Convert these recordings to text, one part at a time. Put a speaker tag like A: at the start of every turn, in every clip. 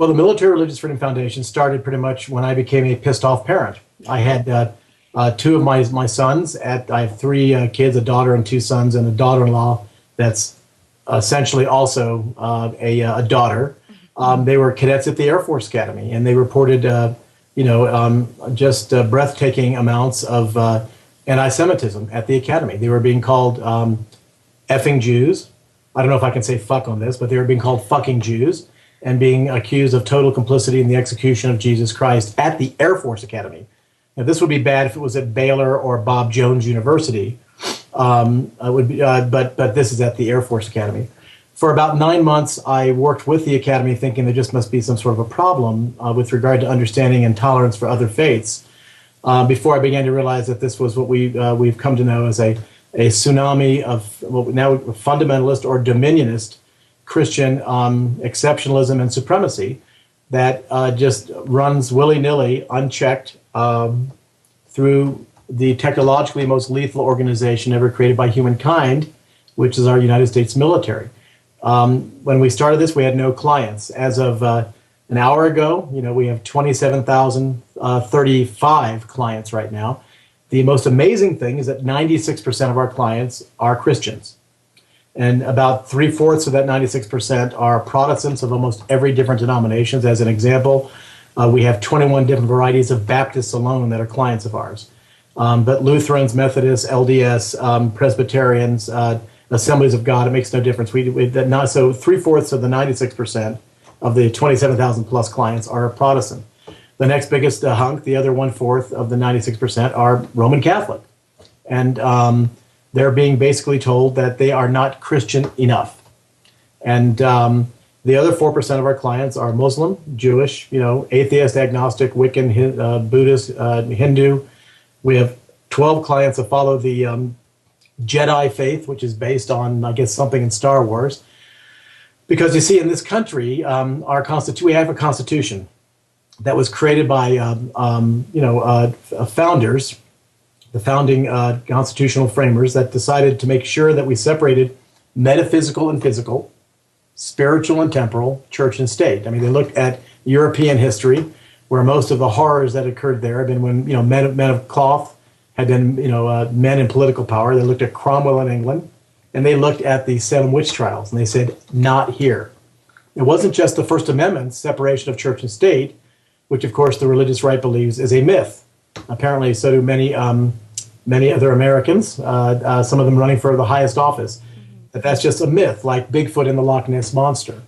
A: Well, the Military Religious Freedom Foundation started pretty much when I became a pissed off parent. I had two of my sons. I have three kids, a daughter and two sons, and a daughter-in-law that's essentially also a daughter. They were cadets at the Air Force Academy, and they reported, just breathtaking amounts of anti-Semitism at the academy. They were being called effing Jews. I don't know if I can say fuck on this, but they were being called fucking Jews and being accused of total complicity in the execution of Jesus Christ at the Air Force Academy. Now, this would be bad if it was at Baylor or Bob Jones University, but this is at the Air Force Academy. For about 9 months, I worked with the academy thinking there just must be some sort of a problem with regard to understanding and tolerance for other faiths, before I began to realize that this was what we've come to know as a tsunami of now fundamentalist or dominionist Christian exceptionalism and supremacy that just runs willy-nilly, unchecked, through the technologically most lethal organization ever created by humankind, which is our United States military. When we started this, we had no clients. As of an hour ago, we have 27,035 clients right now. The most amazing thing is that 96% of our clients are Christians. And about 3/4 of that 96% are Protestants of almost every different denominations. As an example, we have 21 different varieties of Baptists alone that are clients of ours. But Lutherans, Methodists, LDS, Presbyterians, Assemblies of God, it makes no difference. So 3/4 of the 96% of the 27,000 plus clients are Protestant. The next biggest hunk, the other 1/4 of the 96% are Roman Catholic. And they're being basically told that they are not Christian enough. And the other 4% of our clients are Muslim, Jewish, atheist, agnostic, Wiccan, Buddhist, Hindu. We have 12 clients that follow the Jedi faith, which is based on, I guess, something in Star Wars. Because you see, in this country, we have a constitution that was created by, founders, the founding constitutional framers that decided to make sure that we separated metaphysical and physical, spiritual and temporal, church and state. I mean, they looked at European history, where most of the horrors that occurred there have been when men of cloth had been men in political power. They looked at Cromwell in England, and they looked at the Salem witch trials, and they said, not here. It wasn't just the First Amendment separation of church and state, which of course the religious right believes is a myth. Apparently, so do many other Americans, some of them running for the highest office. That's just a myth, like Bigfoot and the Loch Ness Monster.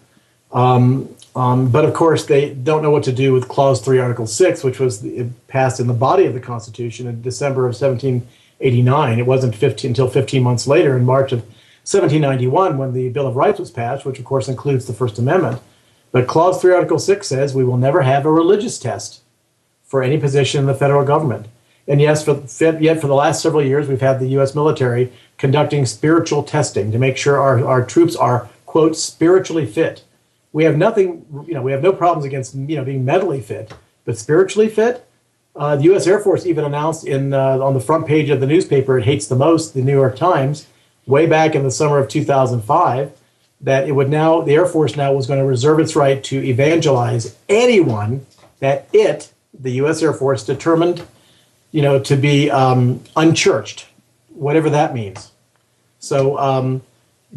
A: But of course, they don't know what to do with Clause 3, Article 6, which was passed in the body of the Constitution in December of 1789. It wasn't until 15 months later, in March of 1791, when the Bill of Rights was passed, which of course includes the First Amendment. But Clause 3, Article 6 says we will never have a religious test for any position in the federal government. And yes, yet for the last several years, we've had the U.S. military conducting spiritual testing to make sure our troops are, quote, spiritually fit. We have nothing, we have no problems against, being mentally fit, but spiritually fit? The U.S. Air Force even announced on the front page of the newspaper it hates the most, the New York Times, way back in the summer of 2005, that the Air Force now was going to reserve its right to evangelize anyone that the U.S. Air Force, determined, to be unchurched, whatever that means. So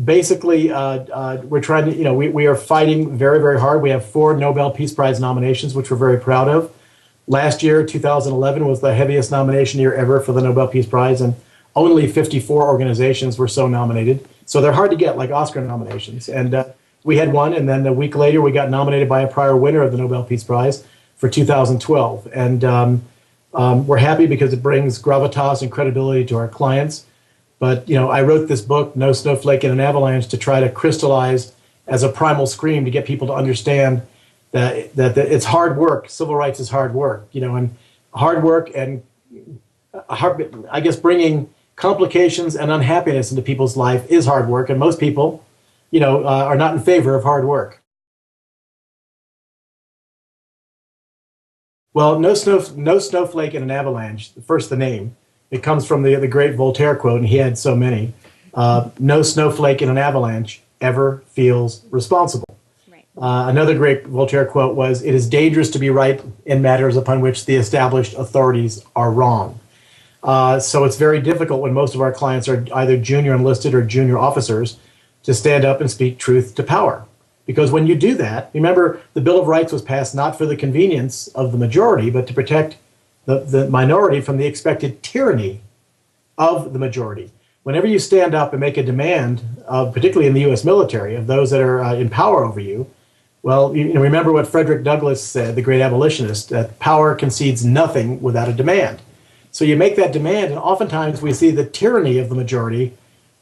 A: basically, we're trying to, we are fighting very, very hard. We have 4 Nobel Peace Prize nominations, which we're very proud of. Last year, 2011, was the heaviest nomination year ever for the Nobel Peace Prize, and only 54 organizations were so nominated. So they're hard to get, like Oscar nominations. And we had one, and then a week later, we got nominated by a prior winner of the Nobel Peace Prize for 2012. And we're happy because it brings gravitas and credibility to our clients. But, I wrote this book, No Snowflake in an Avalanche, to try to crystallize as a primal scream to get people to understand that it's hard work. Civil rights is hard work, and hard work and I guess bringing complications and unhappiness into people's life is hard work. And most people, are not in favor of hard work. Well, no snowflake in an avalanche, first the name. It comes from the great Voltaire quote, and he had so many. No snowflake in an avalanche ever feels responsible.
B: Right.
A: Another great Voltaire quote was, "It is dangerous to be right in matters upon which the established authorities are wrong." So it's very difficult when most of our clients are either junior enlisted or junior officers to stand up and speak truth to power. Because when you do that, remember, the Bill of Rights was passed not for the convenience of the majority, but to protect the minority from the expected tyranny of the majority. Whenever you stand up and make a demand, particularly in the U.S. military, of those that are in power over you, well, you know, remember what Frederick Douglass said, the great abolitionist, that power concedes nothing without a demand. So you make that demand, and oftentimes we see the tyranny of the majority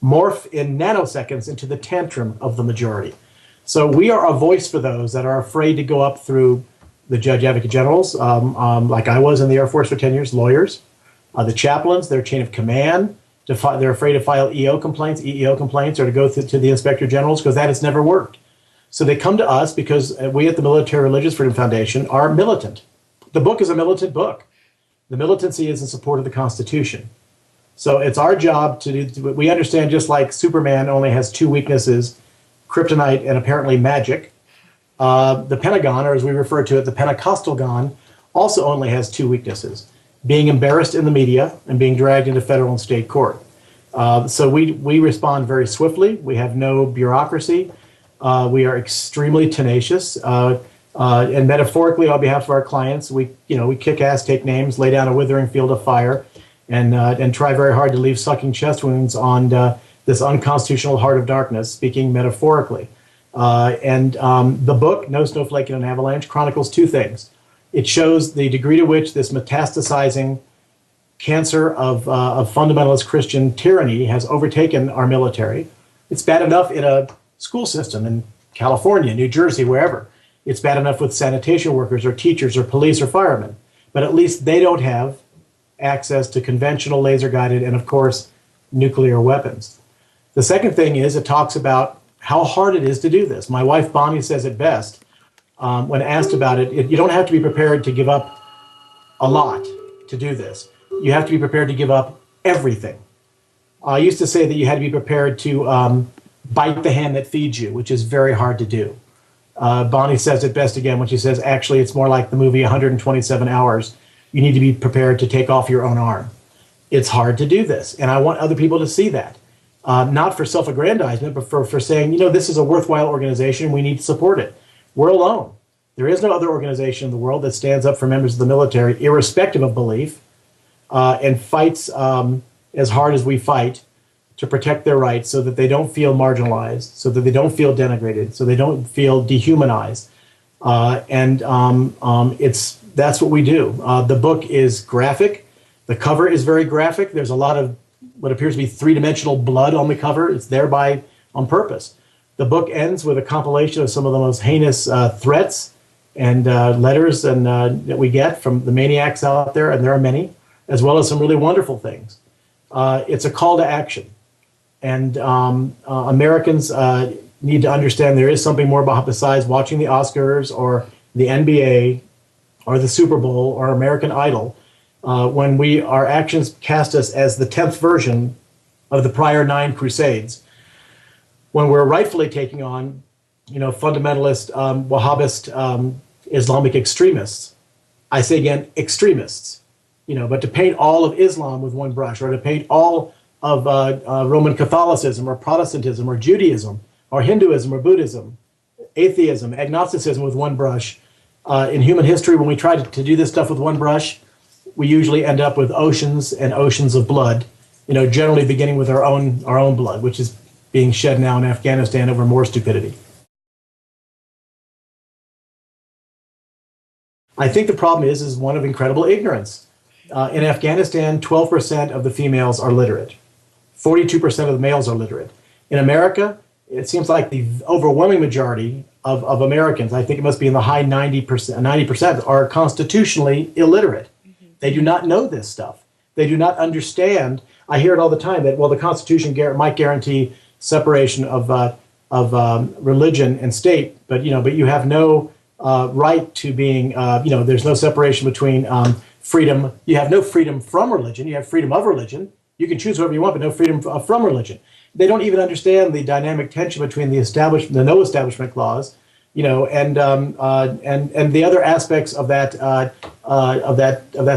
A: morph in nanoseconds into the tantrum of the majority. So we are a voice for those that are afraid to go up through the judge advocate generals, like I was in the Air Force for 10 years, lawyers, the chaplains, their chain of command. They're afraid to file EEO complaints, or to go to the inspector generals, because that has never worked. So they come to us because we at the Military Religious Freedom Foundation are militant. The book is a militant book. The militancy is in support of the Constitution. So it's our job to do, we understand, just like Superman only has two weaknesses, kryptonite and apparently magic, the Pentagon, or as we refer to it, the Pentecostal Gon, also only has two weaknesses: being embarrassed in the media and being dragged into federal and state court. So we respond very swiftly. We have no bureaucracy. We are extremely tenacious. And metaphorically, on behalf of our clients, we kick ass, take names, lay down a withering field of fire, and try very hard to leave sucking chest wounds on this unconstitutional heart of darkness, speaking metaphorically. The book, No Snowflake in an Avalanche, chronicles two things. It shows the degree to which this metastasizing cancer of fundamentalist Christian tyranny has overtaken our military. It's bad enough in a school system in California, New Jersey, wherever. It's bad enough with sanitation workers or teachers or police or firemen. But at least they don't have access to conventional laser-guided and, of course, nuclear weapons. The second thing is it talks about how hard it is to do this. My wife, Bonnie, says it best. When asked about it, you don't have to be prepared to give up a lot to do this. You have to be prepared to give up everything. I used to say that you had to be prepared to bite the hand that feeds you, which is very hard to do. Bonnie says it best again when she says, actually, it's more like the movie 127 Hours. You need to be prepared to take off your own arm. It's hard to do this, and I want other people to see that. Not for self-aggrandizement, but for saying, this is a worthwhile organization. We need to support it. We're alone. There is no other organization in the world that stands up for members of the military, irrespective of belief, and fights as hard as we fight to protect their rights so that they don't feel marginalized, so that they don't feel denigrated, so they don't feel dehumanized. That's what we do. The book is graphic. The cover is very graphic. There's a lot of what appears to be three-dimensional blood on the cover. It's there on purpose. The book ends with a compilation of some of the most heinous threats and letters that we get from the maniacs out there, and there are many, as well as some really wonderful things. It's a call to action. And Americans need to understand there is something more besides watching the Oscars or the NBA or the Super Bowl or American Idol, when our actions cast us as the 10th version of the prior 9 crusades, when we're rightfully taking on, fundamentalist, Wahhabist, Islamic extremists. I say again, extremists, but to paint all of Islam with one brush, or to paint all of Roman Catholicism or Protestantism or Judaism or Hinduism or Buddhism, atheism, agnosticism with one brush. In human history, when we try to do this stuff with one brush, we usually end up with oceans and oceans of blood, generally beginning with our own blood, which is being shed now in Afghanistan over more stupidity. I think the problem is one of incredible ignorance. In Afghanistan, 12% of the females are literate. 42% of the males are literate. In America, it seems like the overwhelming majority of Americans, I think it must be in the high 90%, are constitutionally illiterate. Mm-hmm. They do not know this stuff. They do not understand. I hear it all the time that, the Constitution might guarantee separation of religion and state, but you have no right to being, there's no separation between freedom. You have no freedom from religion. You have freedom of religion. You can choose whoever you want, but no freedom from religion. They don't even understand the dynamic tension between the no establishment clause and the other aspects of that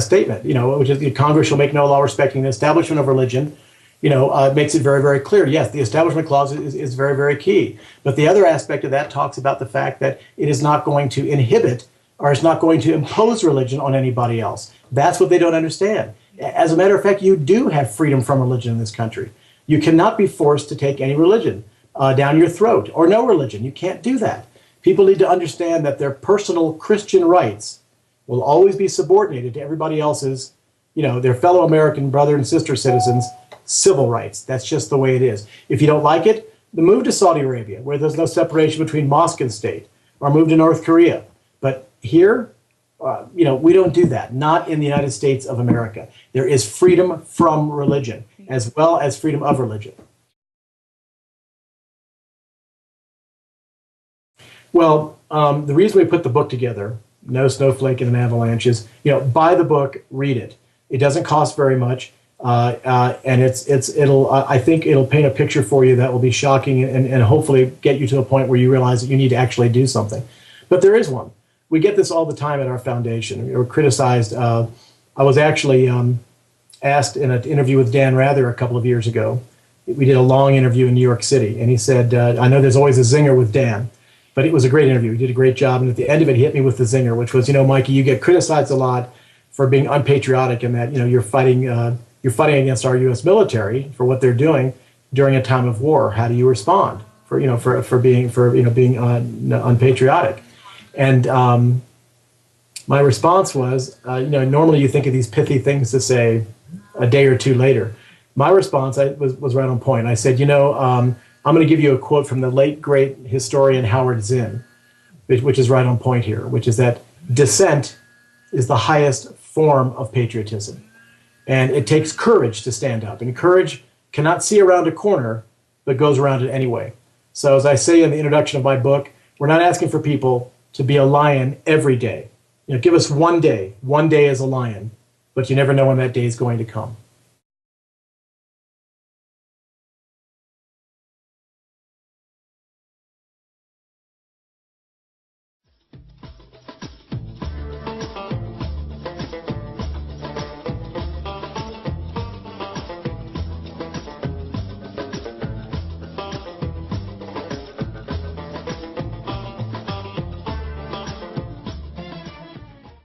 A: statement, which is Congress shall make no law respecting the establishment of religion, makes it very, very clear. Yes, the Establishment Clause is very, very key. But the other aspect of that talks about the fact that it is not going to inhibit or it's not going to impose religion on anybody else. That's what they don't understand. As a matter of fact, you do have freedom from religion in this country. You cannot be forced to take any religion down your throat, or no religion. You can't do that. People need to understand that their personal Christian rights will always be subordinated to everybody else's, their fellow American brother and sister citizens' civil rights. That's just the way it is. If you don't like it, then move to Saudi Arabia, where there's no separation between mosque and state, or move to North Korea. But here, we don't do that, not in the United States of America. There is freedom from religion, as well as freedom of religion. Well, the reason we put the book together, No Snowflake and an Avalanche, is, buy the book, read it. It doesn't cost very much, and I think it'll paint a picture for you that will be shocking and hopefully get you to a point where you realize that you need to actually do something. But there is one. We get this all the time at our foundation. We were criticized. I was actually asked in an interview with Dan Rather a couple of years ago. We did a long interview in New York City, and he said, I know there's always a zinger with Dan, but it was a great interview. He did a great job, and at the end of it, he hit me with the zinger, which was, Mikey, you get criticized a lot for being unpatriotic and that, you're fighting against our U.S. military for what they're doing during a time of war. How do you respond for being unpatriotic? And my response was, normally you think of these pithy things to say a day or two later. My response was right on point. I said, I'm going to give you a quote from the late, great historian Howard Zinn, which is right on point here, which is that dissent is the highest form of patriotism. And it takes courage to stand up. And courage cannot see around a corner, but goes around it anyway. So as I say in the introduction of my book, we're not asking for people to be a lion every day. Give us one day as a lion, but you never know when that day is going to come.